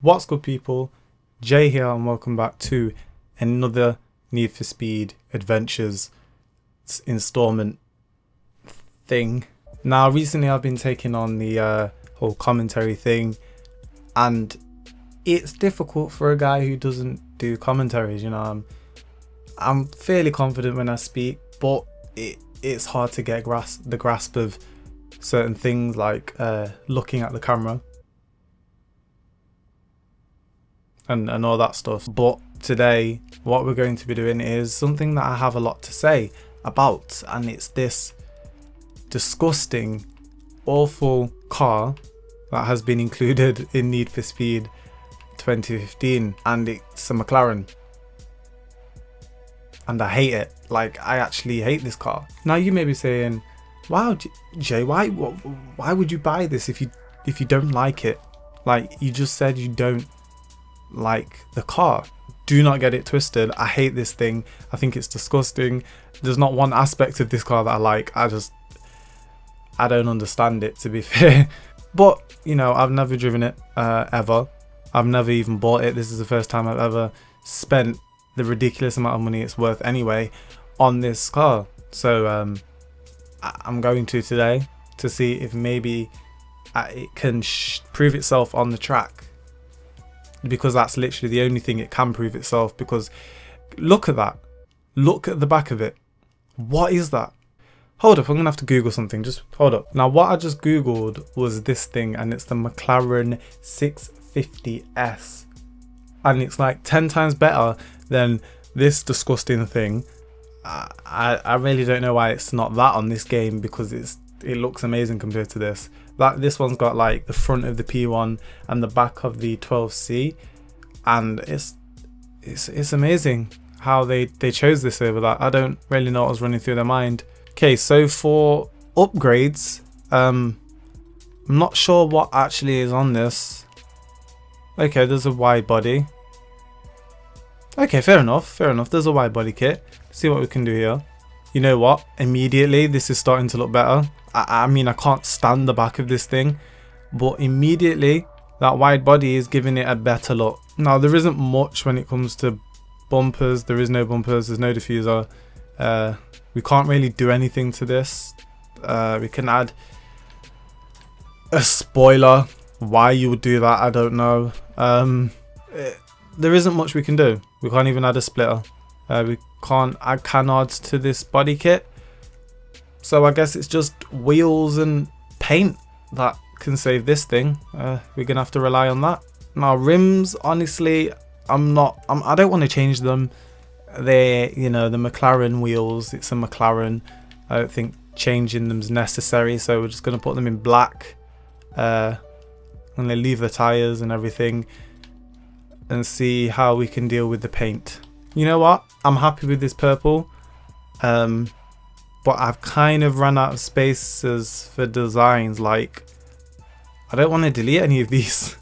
What's good, people? Jay here, and welcome back to another Need for Speed Adventures installment thing. Now, recently I've been taking on the whole commentary thing, and it's difficult for a guy who doesn't do commentaries. You know, I'm fairly confident when I speak, but it's hard to get the grasp of certain things, like looking at the camera and all that stuff. But today what we're going to be doing is something that I have a lot to say about, and it's this disgusting, awful car that has been included in Need for Speed 2015, and it's a McLaren, and I hate it. Like, I actually hate this car. Now you may be saying, wow, Jay, why would you buy this if you don't like it? Like, you just said you don't like the car. Do not get it twisted. I hate this thing. I think it's disgusting. There's not one aspect of this car that I like. I don't understand it, to be fair. But, you know, I've never driven it ever. I've never even bought it. This is the first time I've ever spent the ridiculous amount of money it's worth anyway on this car. So I'm going to today to see if maybe it can prove itself on the track, because that's literally the only thing it can prove itself. Because look at that, look at the back of it. What is that? Hold up, I'm gonna have to Google something. Just hold up. Now, what I just Googled was this thing, and it's the McLaren 650S, and it's like 10 times better than this disgusting thing. I really don't know why it's not that on this game, because it looks amazing compared to this. This one's got like the front of the P1 and the back of the 12C, and it's amazing how they chose this over that. I don't really know what was running through their mind. Okay, so for upgrades, I'm not sure what actually is on this. Okay, there's a wide body. Okay, fair enough. There's a wide body kit. Let's see what we can do here. You know what? Immediately, this is starting to look better. I mean, I can't stand the back of this thing, but immediately that wide body is giving it a better look. Now, there isn't much when it comes to bumpers. There is no bumpers. There's no diffuser. We can't really do anything to this. We can add a spoiler. Why you would do that, I don't know. There isn't much we can do. We can't even add a splitter. We can't add canards to this body kit. So I guess it's just wheels and paint that can save this thing. We're gonna have to rely on that. Now, rims, honestly, I don't want to change them. They're, you know, the McLaren wheels. It's a McLaren. I don't think changing them's necessary, so we're just gonna put them in black. And then leave the tires and everything, and see how we can deal with the paint. You know what? I'm happy with this purple. But I've kind of run out of spaces for designs. Like, I don't want to delete any of these.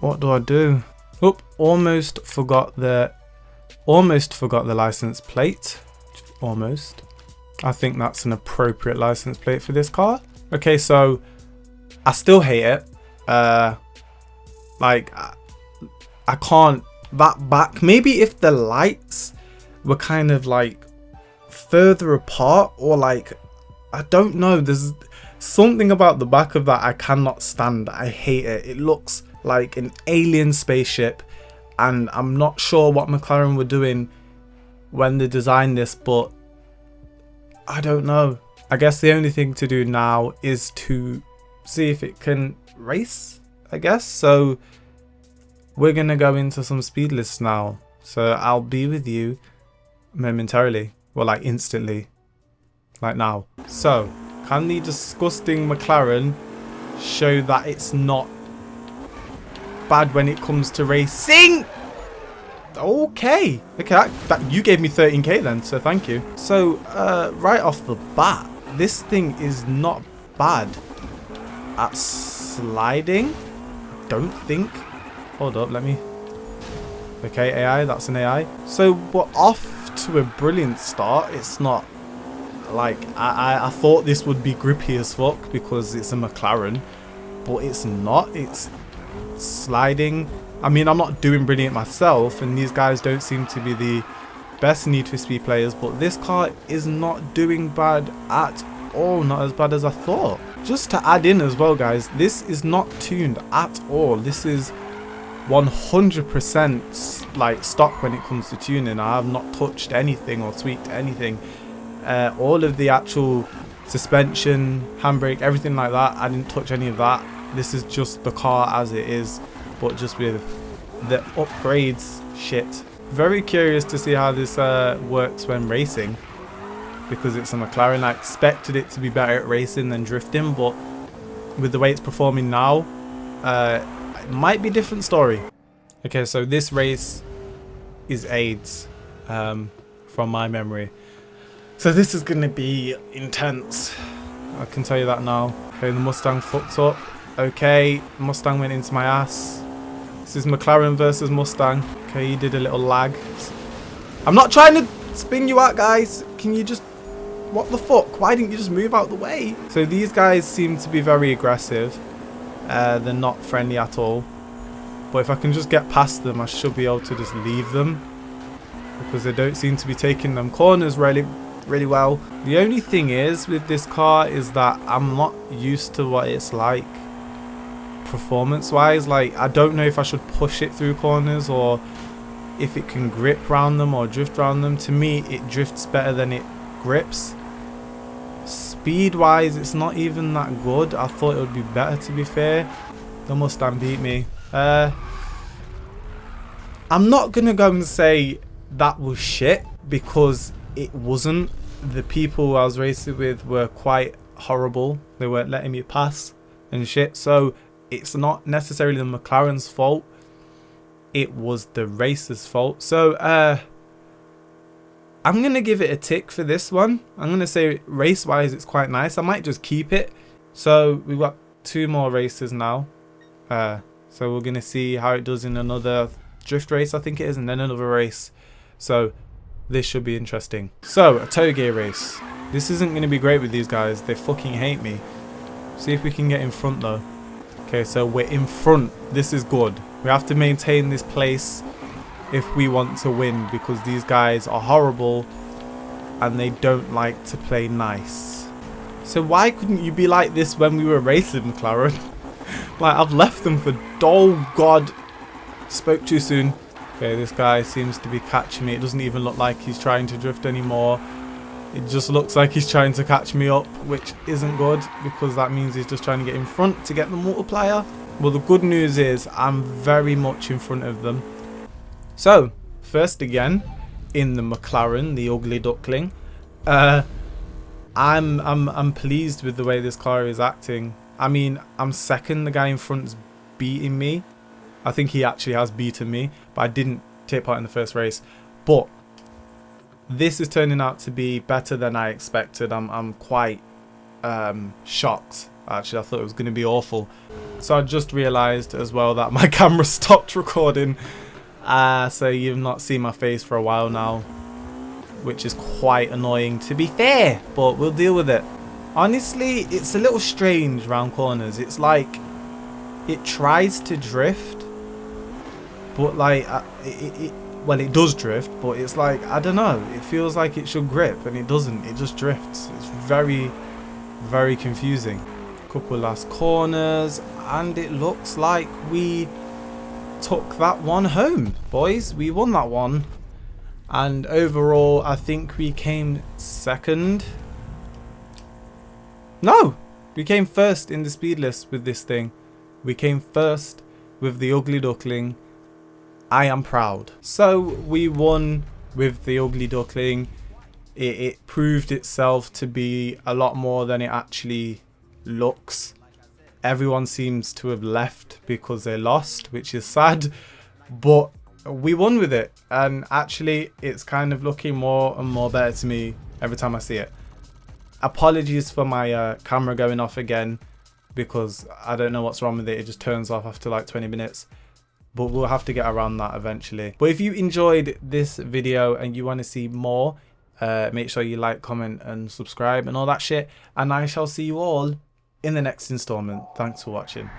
What do I do? Oop, almost forgot the license plate. Almost. I think that's an appropriate license plate for this car. Okay, so I still hate it. Like, I can't. That back, maybe if the lights were kind of like further apart, or like, I don't know, there's something about the back of that I cannot stand. I hate it. It looks like an alien spaceship, and I'm not sure what McLaren were doing when they designed this, but I don't know. I guess the only thing to do now is to see if it can race, I guess. So we're gonna go into some speed lists now, so I'll be with you momentarily. Well, like instantly, like now. So, can the disgusting McLaren show that it's not bad when it comes to racing? Okay, that you gave me 13k then, so thank you. So, right off the bat, this thing is not bad at sliding. Don't think. Hold up, let me. Okay, AI, that's an AI. So we're off to a brilliant start. It's not like I thought this would be grippy as fuck because it's a McLaren, but it's not. It's sliding. I mean, I'm not doing brilliant myself, and these guys don't seem to be the best Need for Speed players, but this car is not doing bad at all, not as bad as I thought. Just to add in as well, guys, this is not tuned at all. This is 100% like stock when it comes to tuning. I have not touched anything or tweaked anything. All of the actual suspension, handbrake, everything like that, I didn't touch any of that. This is just the car as it is, but just with the upgrades shit. Very curious to see how this works when racing, because it's a McLaren. I expected it to be better at racing than drifting, but with the way it's performing now, it might be a different story. Okay, so this race is AIDS from my memory. So this is going to be intense. I can tell you that now. Okay, the Mustang fucked up. Okay, Mustang went into my ass. This is McLaren versus Mustang. Okay, you did a little lag. I'm not trying to spin you out, guys. Can you just... What the fuck? Why didn't you just move out the way? So these guys seem to be very aggressive. They're not friendly at all. But if I can just get past them, I should be able to just leave them, because they don't seem to be taking them corners really well. The only thing is with this car is that I'm not used to what it's like performance wise. Like, I don't know if I should push it through corners or if it can grip around them or drift around them. To me, it drifts better than it grips. Speed wise, it's not even that good. I thought it would be better, to be fair. The Mustang beat me. I'm not gonna go and say that was shit, because it wasn't. The people I was racing with were quite horrible. They weren't letting me pass and shit. So it's not necessarily the McLaren's fault. It was the racer's fault. So I'm gonna give it a tick for this one. I'm gonna say race wise it's quite nice. I might just keep it. So we've got 2 more races now. So we're gonna see how it does in another drift race, I think it is, and then another race. So this should be interesting. So a toe gear race. This isn't gonna be great with these guys. They fucking hate me. See if we can get in front though. Okay, so we're in front. This is good. We have to maintain this place if we want to win, because these guys are horrible and they don't like to play nice. So why couldn't you be like this when we were racing, McLaren? Like, I've left them for... Oh god. Spoke too soon. Okay, this guy seems to be catching me. It doesn't even look like he's trying to drift anymore. It just looks like he's trying to catch me up, which isn't good, because that means he's just trying to get in front to get the multiplier. Well, the good news is I'm very much in front of them. So, first again, in the McLaren, the ugly duckling. I'm pleased with the way this car is acting. I mean, I'm second. The guy in front's beating me. I think he actually has beaten me, but I didn't take part in the first race. But this is turning out to be better than I expected. I'm quite shocked. Actually, I thought it was going to be awful. So I just realised as well that my camera stopped recording. So you've not seen my face for a while now, which is quite annoying, to be fair, but we'll deal with it. Honestly, it's a little strange round corners. It's like it tries to drift, but like well, it does drift, but it's like, I don't know, it feels like it should grip and it doesn't. It just drifts. It's very, very confusing. Couple last corners and it looks like we took that one home, boys. We won that one, and overall I think we came second. No, we came first in the speed list with this thing. We came first with the ugly duckling. I am proud. So we won with the ugly duckling. It proved itself to be a lot more than it actually looks. Everyone seems to have left because they lost, which is sad, but we won with it, and actually it's kind of looking more and more better to me every time I see it. Apologies for my camera going off again, because I don't know what's wrong with it. It just turns off after like 20 minutes, but we'll have to get around that eventually. But if you enjoyed this video and you want to see more, make sure you like, comment and subscribe and all that shit, and I shall see you all in the next installment. Thanks for watching.